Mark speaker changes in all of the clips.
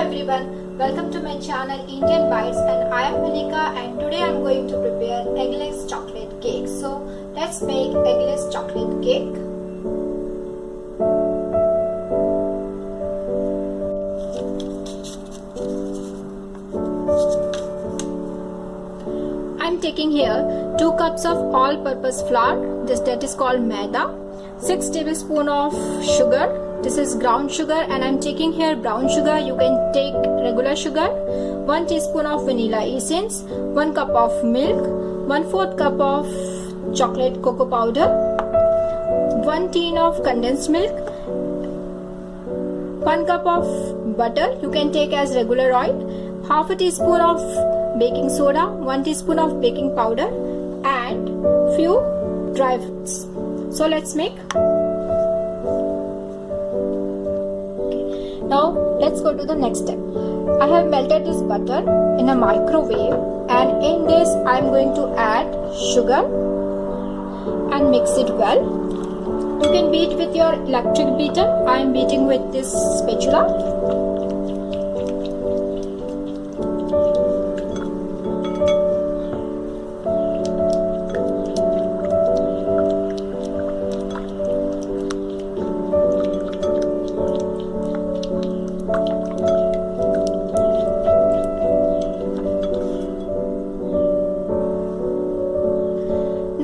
Speaker 1: everyone, welcome to my channel Indian Bites, and I am Malika, and today I am going to prepare eggless chocolate cake. So let's make eggless chocolate cake. I am taking here 2 cups of all-purpose flour, that is called maida, 6 tablespoons of sugar. This is ground sugar, and I'm taking here brown sugar. You can take regular sugar. 1 teaspoon of vanilla essence, 1 cup of milk, 1/4 cup of chocolate cocoa powder, 1 tin of condensed milk, 1 cup of butter. You can take as regular oil, half a teaspoon of baking soda, 1 teaspoon of baking powder, and few dry fruits. So let's make. Now let's go to the next step. I have melted this butter in a microwave, and in this I am going to add sugar and mix it well. You can beat with your electric beater. I am beating with this spatula.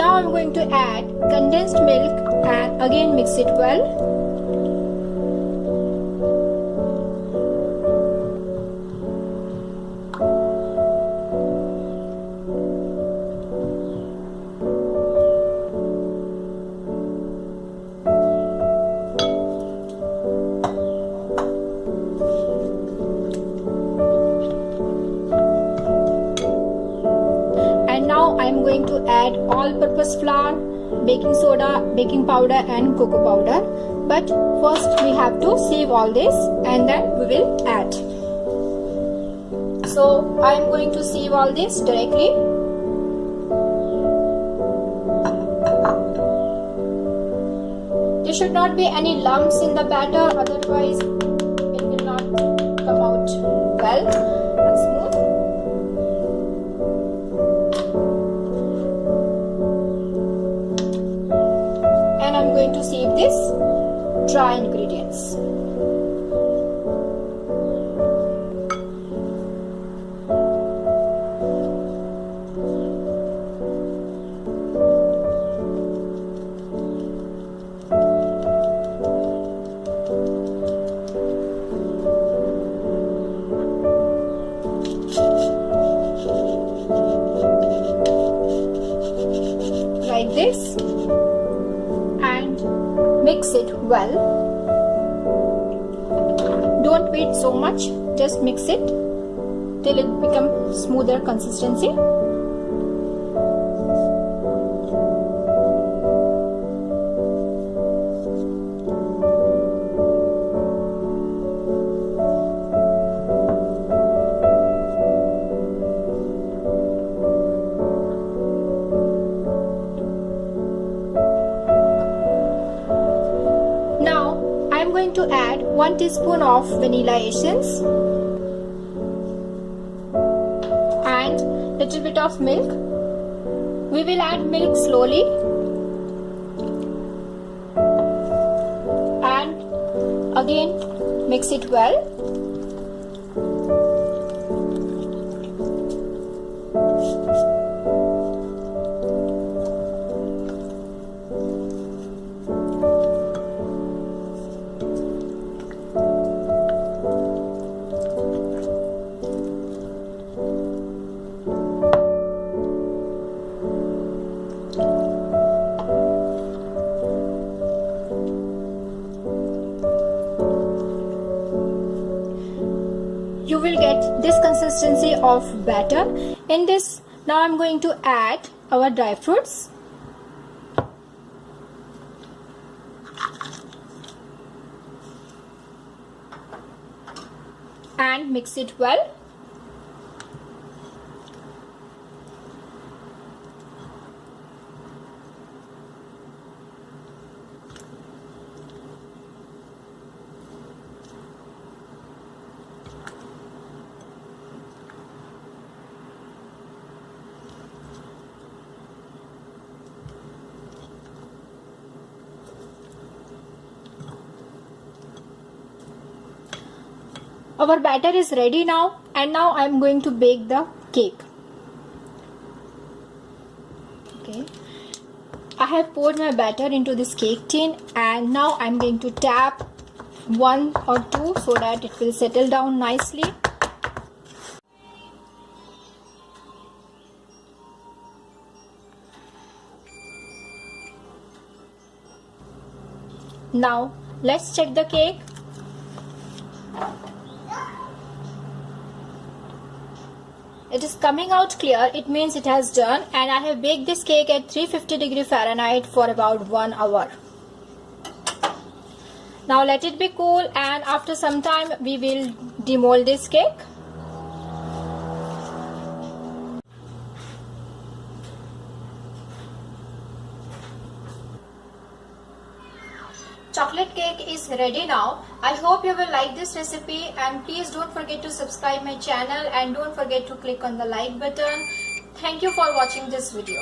Speaker 1: Now I'm going to add condensed milk and again mix it well. And now I'm going to add all-purpose flour, baking soda, baking powder and cocoa powder. But first we have to sieve all this and then we will add. So I am going to sieve all this directly. There should not be any lumps in the batter, otherwise it will not come out well and smooth. I'm going to sieve this dry ingredients. Like this. Mix it well. Don't beat so much, just mix it till it becomes smoother consistency. I'm going to add 1 teaspoon of vanilla essence and little bit of milk. We will add milk slowly and again mix it well. You will get this consistency of batter. In this, now I'm going to add our dry fruits. And mix it well. Our batter is ready now, and now I am going to bake the cake. Okay, I have poured my batter into this cake tin, and now I am going to tap 1 or 2 so that it will settle down nicely. Now let's check the cake. It is coming out clear, it means it has done, and I have baked this cake at 350 Fahrenheit for about 1 hour. Now let it be cool, and after some time we will demold this cake. Chocolate cake is ready now. I hope you will like this recipe, and please don't forget to subscribe my channel and don't forget to click on the like button. Thank you for watching this video.